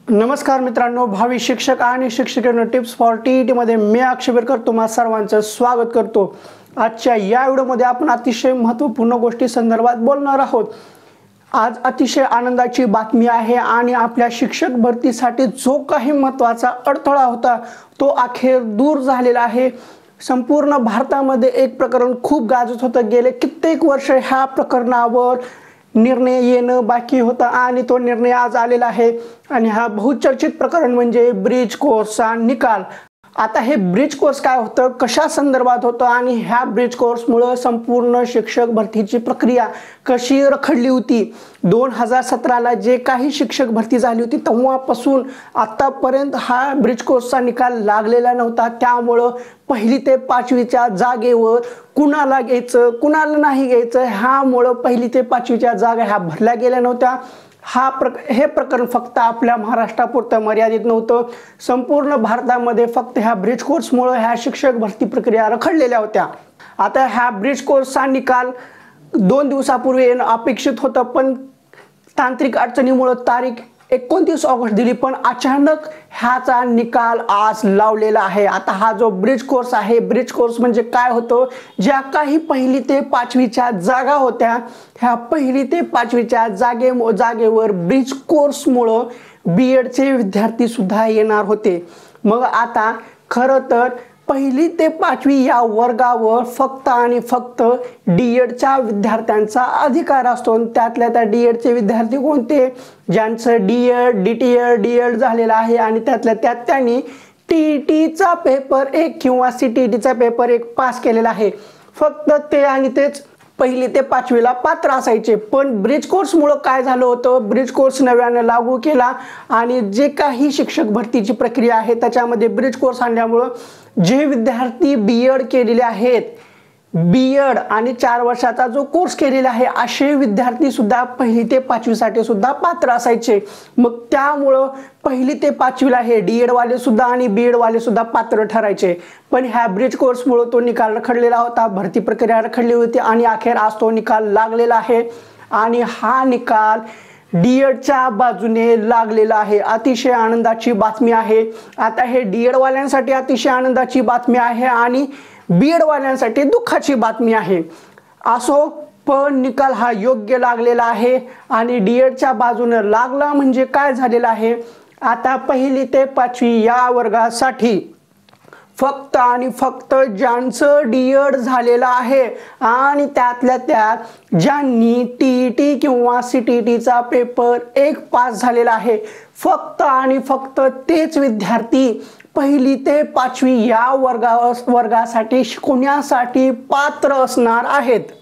नमस्कार मित्रांनो, भावी शिक्षक आणि शिक्षिकेंनो टिप्स फॉर टीईटी मध्ये मी अक्षय बेरकर तुम्हा सर्वांचं स्वागत करतो। आजच्या या व्हिडिओमध्ये आपण अतिशय महत्त्वपूर्ण गोष्टी संदर्भात बोलणार आहोत। आज अतिशय आनंदाची बातमी आहे आणि आपल्या शिक्षक भरतीसाठी जो काही महत्त्वाचा अडथळा होता तो अखेर दूर झालेला आहे। संपूर्ण भारतामध्ये एक प्रकरण खूप गाजत होतं। गेले कित्येक वर्ष ह्या प्रकरणावर निर्णय येणं बाकी होता आणि तो निर्णय आज आलेला आहे। आणि हा बहुचर्चित प्रकरण म्हणजे ब्रिज कोर्सचा निकाल। आता हे ब्रिज कोर्स काय होतं, कशा संदर्भात होतं आणि ह्या ब्रिज कोर्समुळे संपूर्ण शिक्षक भरतीची प्रक्रिया कशी रखडली होती। 2017 ला जे काही शिक्षक भरती झाली होती तेव्हापासून आतापर्यंत हा ब्रिज कोर्सचा निकाल लागलेला नव्हता। त्यामुळे पहिली ते पाचवीच्या जागेवर कुणाला घ्यायचं कुणाला नाही घ्यायचं ह्यामुळे पहिली ते पाचवीच्या जागा ह्या भरल्या गेल्या नव्हत्या। हे प्रकरण फक्त आपल्या महाराष्ट्रापुरतं मर्यादित नव्हतं। संपूर्ण भारतामध्ये फक्त ह्या ब्रिज कोर्समुळे ह्या शिक्षक भरती प्रक्रिया रखडलेल्या होत्या। आता ह्या ब्रिज कोर्सचा निकाल 2 दिवसापूर्वी येणं अपेक्षित होतं, पण तांत्रिक अडचणीमुळे तारीख 29 ऑगस्ट दिली, पण अचानक ह्याचा निकाल आज लावलेला आहे। आता हा जो ब्रिज कोर्स आहे, ब्रिज कोर्स म्हणजे काय होतं, ज्या काही पहिली ते पाचवीच्या जागा होत्या ह्या पहिली ते पाचवीच्या जागेवर ब्रिज कोर्समुळे बीएडचे विद्यार्थी सुद्धा येणार होते। मग आता खरं तर पहिली ते पाचवी या वर्गावर फक्त आणि फक्त डीएडच्या विद्यार्थ्यांचा अधिकार असतो। त्यातल्या त्या डीएडचे विद्यार्थी कोणते, ज्यांचं डीएड डीटीएड झालेला आहे आणि त्यातल्या त्यात त्यांनी टीईटीचा पेपर 1 किंवा सीटीईटीचा पेपर 1 पास केलेला आहे। फक्त ते आणि तेच पहिली ते पाचवीला पात्र असायचे। पण ब्रिज कोर्समुळे काय झालं होतं, ब्रिज कोर्स नव्याने लागू केला आणि जे काही शिक्षक भरतीची प्रक्रिया आहे त्याच्यामध्ये ब्रिज कोर्स आणल्यामुळं जे विद्यार्थी बीएड केलेले आहेत, बीएड आणि 4 वर्षाचा जो कोर्स केलेला आहे असे विद्यार्थी सुद्धा पहिली ते पाचवीसाठी सुद्धा पात्र असायचे। मग त्यामुळं पहिली ते पाचवीला हे डीएड वाले सुद्धा आणि बीएड वाले सुद्धा पात्र ठरायचे। पण ह्या ब्रिज कोर्समुळे तो निकाल रखडलेला होता, भरती प्रक्रिया रखडली होती आणि अखेर आज तो निकाल लागलेला आहे। आणि हा निकाल डीएडच्या बाजूने लागलेला आहे। अतिशय आनंदाची बातमी आहे। आता हे डीएड वाल्यांसाठी अतिशय आनंदाची बातमी आहे आणि बीएड वाल्यांसाठी दुःखाची बातमी आहे। असो, पण निकाल हा योग्य लागलेला आहे आणि डीएडच्या बाजूने लागला म्हणजे काय झालेलं आहे, आता पहिली ते पाचवी या वर्गासाठी फक्त आणि फक्त ज्यांचं डीएड झालेलं आहे आणि त्यातल्या त्यात ज्यांनी टीईटी किंवा सीटीईटीचा पेपर 1 पास झालेला आहे, फक्त आणि फक्त तेच विद्यार्थी पहिली ते पाचवी या वर्गासाठी शिकवण्यासाठी पात्र असणार आहेत।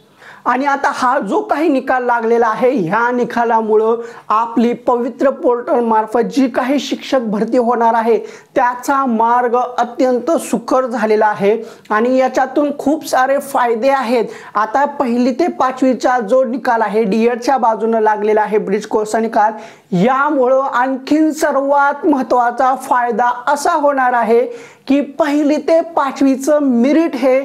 आणि आता हा जो काही निकाल लागलेला आहे ह्या निकालामुळे आपली पवित्र पोर्टल मार्फत जी काही शिक्षक भरती होणार आहे त्याचा मार्ग अत्यंत सुकर झालेला आहे आणि याच्यातून खूप सारे फायदे आहेत। आता पहिली ते पाचवीचा जो निकाल आहे डीएडच्या बाजूने लागलेला आहे ब्रिज कोर्सचा निकाल, यामुळे आणखीन सर्वात महत्त्वाचा फायदा असा होणार आहे की पहिली ते पाचवीचं मेरिट हे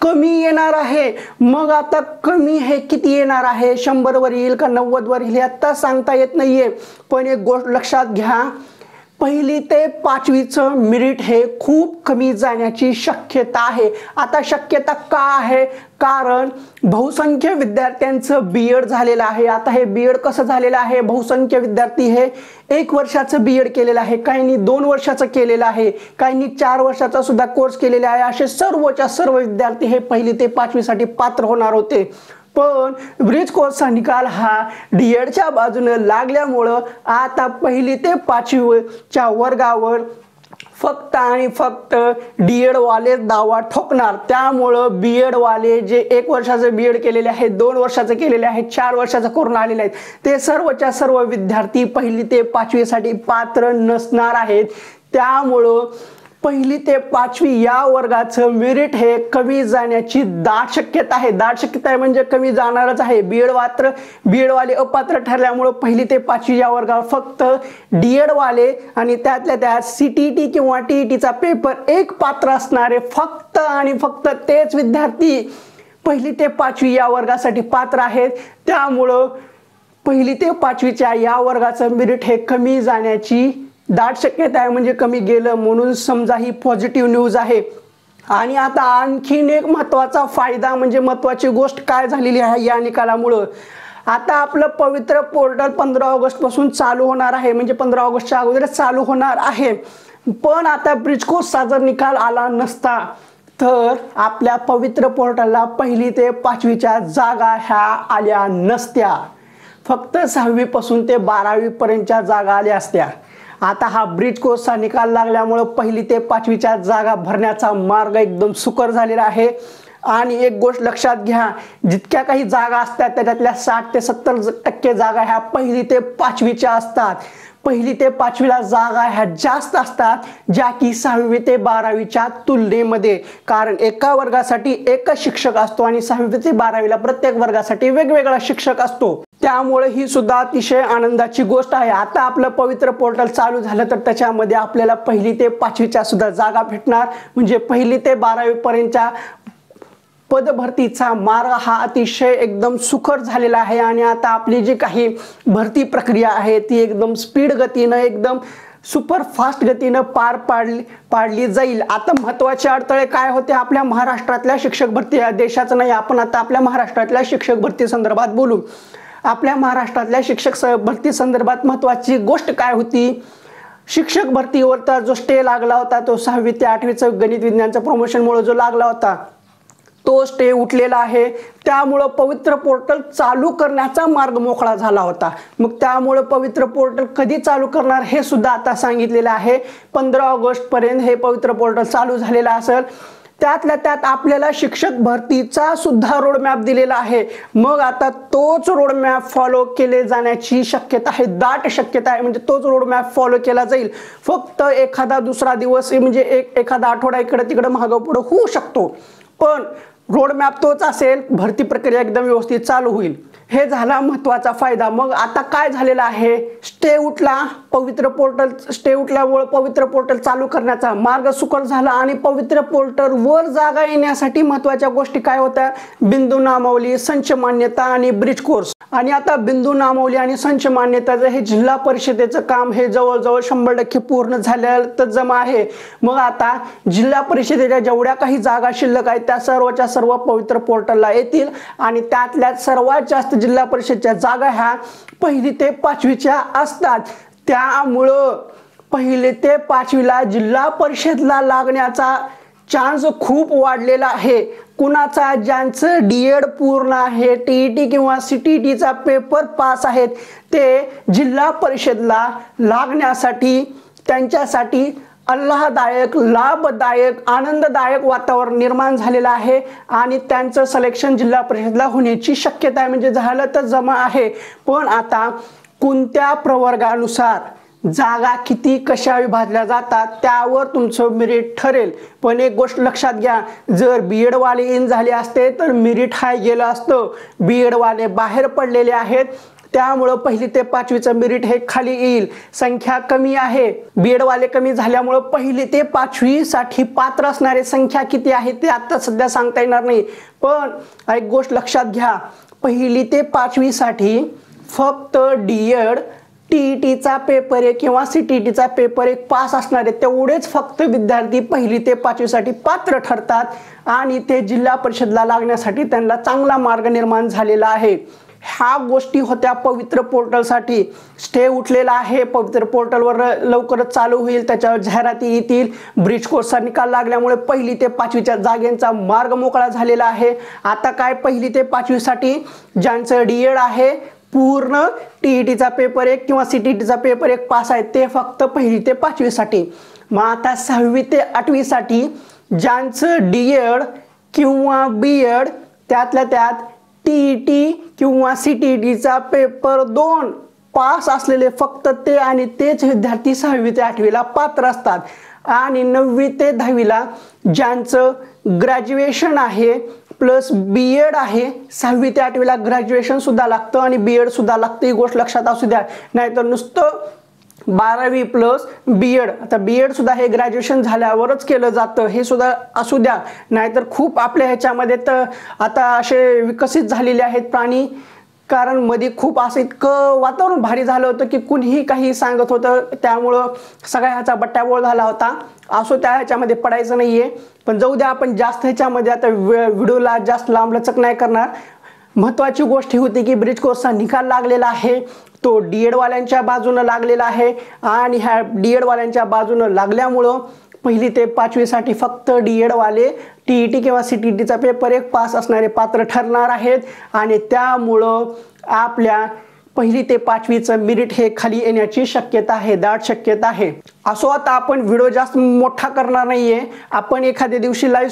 कमी येणार आहे। मग आता कमी हे किती येणार आहे, 100 वर येईल का 90 वर येईल हे आता सांगता येत नाहीये। पण एक गोष्ट लक्षात घ्या, पहिली ते पाचवीचं मेरिट हे खूप कमी जाण्याची शक्यता आहे। आता शक्यता का आहे, कारण बहुसंख्य विद्यार्थ्यांचं बीएड झालेलं आहे। आता हे बीएड कसं झालेलं आहे, बहुसंख्य विद्यार्थी हे 1 वर्षाचं बीएड केलेलं आहे, काहींनी 2 वर्षाचं केलेलं आहे, काहींनी 4 वर्षाचा सुद्धा कोर्स केलेला आहे। असे सर्वच्या सर्व विद्यार्थी हे पहिली ते पाचवीसाठी पात्र होणार होते। पण ब्रिज कोर्सचा निकाल हा डीएडच्या बाजूने लागल्यामुळं आता पहिली ते पाचवीच्या वर्गावर फक्त आणि फक्त डीएड वाले दावा ठोकणार। त्यामुळं बीएड वाले जे 1 वर्षाचं बीएड केलेले आहेत, 2 वर्षाचं केलेले आहेत, 4 वर्षाचं करून आलेले आहेत, ते सर्वच्या सर्व विद्यार्थी पहिली ते पाचवीसाठी पात्र नसणार आहेत। त्यामुळं पहिली ते पाचवी या वर्गाचं मेरिट हे कमी जाण्याची दाट शक्यता आहे। दाट शक्यता आहे म्हणजे कमी जाणारच आहे। बीएड वाले अपात्र ठरल्यामुळे पहिली ते पाचवी या वर्गावर फक्त डीएड वाले आणि त्यातल्या त्यात सीटीईटी किंवा टीईटीचा पेपर 1 पात्र असणारे फक्त आणि फक्त तेच विद्यार्थी पहिली ते पाचवी या वर्गासाठी पात्र आहेत। त्यामुळे पहिली ते पाचवीच्या या वर्गाचं मेरिट हे कमी जाण्याची दाट शक्यता आहे म्हणजे कमी गेलं, म्हणून समजा ही पॉझिटिव्ह न्यूज आहे। आणि आता आणखीन एक महत्त्वाचा फायदा म्हणजे महत्त्वाची गोष्ट काय झालेली आहे या निकालामुळं, आता आपलं पवित्र पोर्टल 15 ऑगस्ट पासून चालू होणार आहे, म्हणजे 15 ऑगस्टच्या अगोदरच चालू होणार आहे। पण आता ब्रिज कोर्सचा जर निकाल आला नसता तर आपल्या पवित्र पोर्टलला 1ली ते 5वीच्या जागा ह्या आल्या नसत्या, फक्त 6वी पासून ते 12वी पर्यंतच्या जागा आल्या असत्या। आता हा ब्रिज कोर्सचा निकाल लागल्यामुळे 1ली ते 5वीच्या जागा भरण्याचा मार्ग एकदम सुकर झालेला आहे। आणि एक गोष्ट लक्षात घ्या, जितक्या काही जागा असतात त्याच्यातल्या 60 ते 70% जागा ह्या 1ली ते 5वीच्या असतात। 1ली ते 5वीला जागा ह्या जास्त असतात, ज्या की 6वी ते 12वीच्या तुलनेमध्ये, कारण एका वर्गासाठी एकच शिक्षक असतो आणि 6वी ते 12वीला प्रत्येक वर्गासाठी वेगवेगळा शिक्षक असतो। त्यामुळे ही सुद्धा अतिशय आनंदाची गोष्ट आहे। आता आपलं पवित्र पोर्टल चालू झालं तर त्याच्यामध्ये आपल्याला 1ली ते 5वीच्या सुद्धा जागा भेटणार, म्हणजे 1ली ते 12वी पर्यंतच्या पदभरतीचा मार्ग हा अतिशय एकदम सुकर झालेला आहे। आणि आता आपली जी काही भरती प्रक्रिया आहे ती एकदम स्पीड गतीनं, एकदम सुपर फास्ट गतीनं पार पाडली जाईल। आता महत्त्वाचे अडथळे काय होते आपल्या महाराष्ट्रातल्या शिक्षक भरती, देशाचं नाही, आपण आता आपल्या महाराष्ट्रातल्या शिक्षक भरती संदर्भात बोलू। आपल्या महाराष्ट्रातल्या शिक्षक भरती संदर्भात महत्त्वाची गोष्ट काय होती, शिक्षक भरतीवरचा जो स्टे लागला होता तो 6वी ते 8वीचं गणित विज्ञानचं प्रमोशनमुळे जो लागला होता तो स्टे उठलेला आहे। त्यामुळे पवित्र पोर्टल चालू करण्याचा मार्ग मोकळा झाला होता। मग त्यामुळे पवित्र पोर्टल कधी चालू करणार हे सुद्धा आता सांगितलेलं आहे, 15 ऑगस्ट पर्यंत हे पवित्र पोर्टल चालू झालेलं असेल। त्यातल्या त्यात आपल्याला शिक्षक भरतीचा सुद्धा रोडमॅप दिलेला आहे। मग आता तोच रोडमॅप फॉलो केले जाण्याची शक्यता आहे, दाट शक्यता आहे, म्हणजे तोच रोडमॅप फॉलो केला जाईल। फक्त एखादा दुसरा दिवस म्हणजे एखादा आठवडा इकडे तिकडे मागं पुढे होऊ शकतो, पण रोडमॅप तोच असेल, भरती प्रक्रिया एकदम व्यवस्थित चालू होईल। हे झाला महत्त्वाचा फायदा। मग आता काय झालेला आहे, स्टे उठला, पवित्र पोर्टल स्टे उठल्यामुळे पवित्र पोर्टल चालू करण्याचा मार्ग सुकर झाला। आणि पवित्र पोर्टलवर जागा येण्यासाठी महत्त्वाच्या गोष्टी काय होत्या, बिंदू नामावली, संच मान्यता आणि ब्रिज कोर्स। आणि आता बिंदू नामावली आणि संच मान्यताचं हे जिल्हा परिषदेचं काम हे जवळजवळ 100% पूर्ण झालेलं जमा आहे। मग आता जिल्हा परिषदेच्या जेवढ्या काही जागा शिल्लक आहेत त्या सर्वच्या सर्व पवित्र पोर्टलला येतील। आणि त्यातल्या सर्वात जास्त जिल्हा परिषदच्या जागा ह्या 1ली ते 5वीच्या असतात। त्यामुळं 1ली ते 5वीला जिल्हा परिषदला लागण्याचा चान्स खूप वाढलेला आहे। कुणाचा, ज्यांचं डीएड पूर्ण आहे, टीईटी किंवा सीटीईटीचा पेपर पास आहेत, ते जिल्हा परिषदला लागण्यासाठी त्यांच्यासाठी आल्हाददायक, लाभदायक, आनंददायक वातावरण निर्माण झालेलं आहे। आणि त्यांचं सिलेक्शन जिल्हा परिषदला होण्याची शक्यता आहे, म्हणजे झालं तर जमा आहे। पण आता कोणत्या प्रवर्गानुसार जागा किती कशा विभागल्या जातात त्यावर तुमचं मेरिट ठरेल। पण एक गोष्ट लक्षात घ्या, जर बीएड वाले इन झाले असते तर मेरिट हाय गेलं असतं। बीएड वाले बाहेर पडलेले आहेत, त्यामुळे 1ली ते 5वीचं मेरिट हे खाली येईल। संख्या कमी आहे, बीएड वाले कमी झाल्यामुळे 1ली ते 5वी साठी पात्र असणारे संख्या किती आहे ते आता सध्या सांगता येणार नाही। पण एक गोष्ट लक्षात घ्या, 1ली ते 5वी साठी फक्त डीएड, टीईटीचा पेपर 1 किंवा सीटीईटीचा पेपर 1 पास असणारे तेवढेच फक्त विद्यार्थी 1ली ते 5वी साठी पात्र ठरतात आणि ते जिल्हा परिषदला लागण्यासाठी त्यांना चांगला मार्ग निर्माण झालेला आहे। ह्या गोष्टी होत्या पवित्र पोर्टलसाठी। स्टे उठलेला आहे, पवित्र पोर्टलवर लवकरच चालू होईल, त्याच्यावर जाहिराती येतील। ब्रिज कोर्सचा निकाल लागल्यामुळे 1ली ते 5वीच्या जागेचा मार्ग मोकळा झालेला आहे। आता काय, 1ली ते 5वी साठी ज्यांचं डीएड आहे, पूर्ण टीईटीचा पेपर 1 किंवा सीटीईटीचा पेपर 1 पास आहे, ते फक्त 1ली ते 5वी साठी। मग आता 6वी ते 8वी साठी ज्यांचं डीएड किंवा बीएड, त्यातल्या त्यात टीईटी किंवा सीटीईटीचा पेपर 2 पास असलेले फक्त ते आणि तेच विद्यार्थी 6वी ते 8वीला पात्र असतात। आणि 9वी ते 10वीला ज्यांचं ग्रॅज्युएशन आहे प्लस बीएड आहे, 6वी ते 8वीला ग्रॅज्युएशन सुद्धा लागतं आणि बीएड सुद्धा लागतं, ही गोष्ट लक्षात असू द्या। नाहीतर नुसतं 12वी प्लस बीएड, आता बीएड सुद्धा हे ग्रॅज्युएशन झाल्यावरच केलं जातं, हे सुद्धा असू द्या। नाहीतर खूप आपल्या ह्याच्यामध्ये तर आता असे विकसित झालेले आहेत प्राणी, कारण मध्ये खूप असं इतकं वातावरण भारी झालं होतं की कुणीही काही सांगत होतं, त्यामुळं सगळ्या ह्याचा बट्ट्याबोळ झाला होता. असो, त्या ह्याच्यामध्ये पडायचं नाहीये. पण जाऊ द्या, आपण जास्त ह्याच्यामध्ये आता व्हिडिओला जास्त लांबलचक नाही करणार. महत्त्वाची गोष्ट ही होती की ब्रिज कोर्सचा निकाल लागलेला आहे, तो DED वाल्यांच्या बाजूनं लागलेला आहे. आणि ह्या DED वाल्यांच्या बाजूनं लागल्यामुळं 1ली ते 5वी साठी फक्त DED वाले TET किंवा CTETचा पेपर 1 पास असणारे पात्र ठरणार आहेत. आणि त्यामुळं आपल्या 1ली ते 5वीचं मेरिट हे खाली येण्याची शक्यता आहे, दाट शक्यता आहे. असो, आता आपण व्हिडिओ जास्त मोठा करणार नाहीये. आपण एखाद्या दिवशी लाईव्ह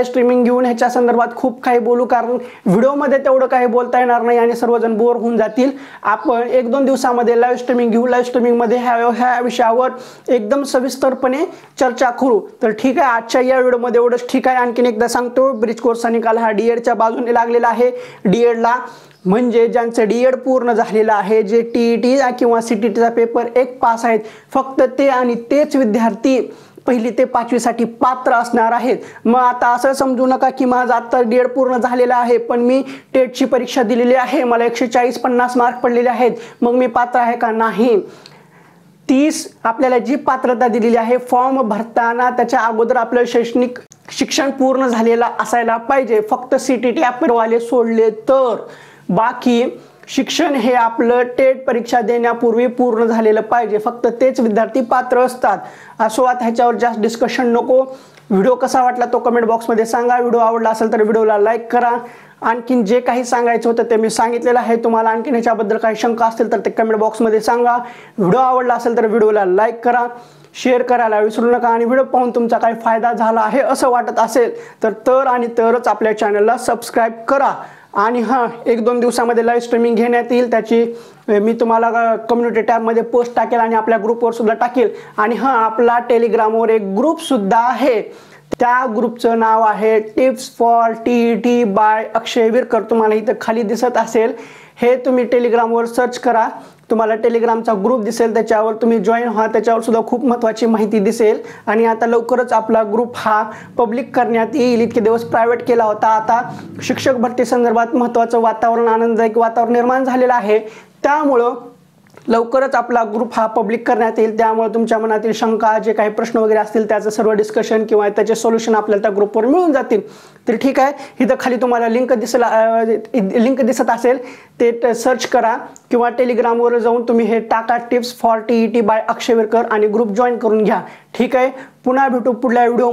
स्ट्रीमिंग घेऊन ह्याच्या संदर्भात खूप काही बोलू, कारण व्हिडिओमध्ये तेवढं काही बोलता येणार नाही आणि सर्वजण बोर होऊन जातील. आपण 1-2 दिवसामध्ये लाईव्ह स्ट्रीमिंग घेऊ. लाईव्ह स्ट्रीमिंगमध्ये ह्या विषयावर एकदम सविस्तरपणे चर्चा करू. तर ठीक आहे, आजच्या या व्हिडिओमध्ये एवढंच. ठीक आहे, आणखीन एकदा सांगतो, ब्रिज कोर्सचा निकाल हा DEDच्या बाजूने लागलेला आहे. DEDला म्हणजे ज्यांचं DED पूर्ण झालेलं आहे, जे TET किंवा CTETचा पेपर 1 पास आहेत, फक्त ते आणि तेच विद्यार्थी 1ली ते 5वी साठी पात्र असणार आहेत. मग आता असं समजू नका की माझं आता DED पूर्ण झालेलं आहे, पण मी टेटची परीक्षा दिलेली आहे, मला 140-50 मार्क पडलेले आहेत, मग मी पात्र आहे का? नाही. 30 आपल्याला जी पात्रता दिलेली आहे, फॉर्म भरताना त्याच्या अगोदर आपलं शैक्षणिक शिक्षण पूर्ण झालेलं असायला पाहिजे. फक्त CTET ॲपवाले सोडले तर बाकी शिक्षण हे आपलं टेट परीक्षा देण्यापूर्वी पूर्ण झालेलं पाहिजे. फक्त तेच विद्यार्थी पात्र असतात. असो, आता ह्याच्यावर जास्त डिस्कशन नको. व्हिडिओ कसा वाटला तो कमेंट बॉक्समध्ये सांगा. व्हिडिओ आवडला असेल तर व्हिडिओला लाईक करा. आणखीन जे काही सांगायचं होतं ते मी सांगितलेलं आहे. तुम्हाला आणखीन ह्याच्याबद्दल काही शंका असतील तर ते कमेंट बॉक्समध्ये सांगा. व्हिडिओ आवडला असेल तर व्हिडिओला लाईक करा, शेअर करायला विसरू नका. आणि व्हिडिओ पाहून तुमचा काही फायदा झाला आहे असं वाटत असेल तर तरच आपल्या चॅनलला सबस्क्राईब करा. आणि हां, 1-2 दिवसामध्ये लाईव्ह स्ट्रीमिंग घेण्यात येईल. त्याची मी तुम्हाला कम्युनिटी टॅबमध्ये पोस्ट टाकेल आणि आपल्या ग्रुपवर सुद्धा टाकेल. आणि हां, आपला टेलिग्रामवर एक ग्रुपसुद्धा आहे. त्या ग्रुपचं नाव आहे टिप्स फॉर TET बाय अक्षय विरकर. तुम्हाला इथं खाली दिसत असेल, हे तुम्ही टेलिग्रामवर सर्च करा, तुम्हाला टेलिग्रामचा ग्रुप दिसेल, त्याच्यावर तुम्ही जॉईन व्हा. त्याच्यावर सुद्धा खूप महत्त्वाची माहिती दिसेल. आणि आता लवकरच आपला ग्रुप हा पब्लिक करण्यात येईल. इतके दिवस प्रायव्हेट केला होता. आता शिक्षक भरती संदर्भात महत्त्वाचं वातावरण, आनंददायक वातावरण निर्माण झालेलं आहे. त्यामुळं लवकरच आपला ग्रुप हा पब्लिक करण्यात येईल. त्यामुळे तुमच्या मनातील शंका, जे काही प्रश्न वगैरे असतील त्याचं सर्व डिस्कशन किंवा त्याचे सोल्युशन आपल्याला त्या ग्रुपवर मिळून जातील. तर ठीक आहे, इथं खाली तुम्हाला लिंक दिसत असेल, ते सर्च करा किंवा टेलिग्रामवर जाऊन तुम्ही हे टाका, टिप्स फॉर TET बाय अक्षय विरकर, आणि ग्रुप जॉईन करून घ्या. ठीक आहे, पुन्हा भेटू पुढल्या व्हिडिओ.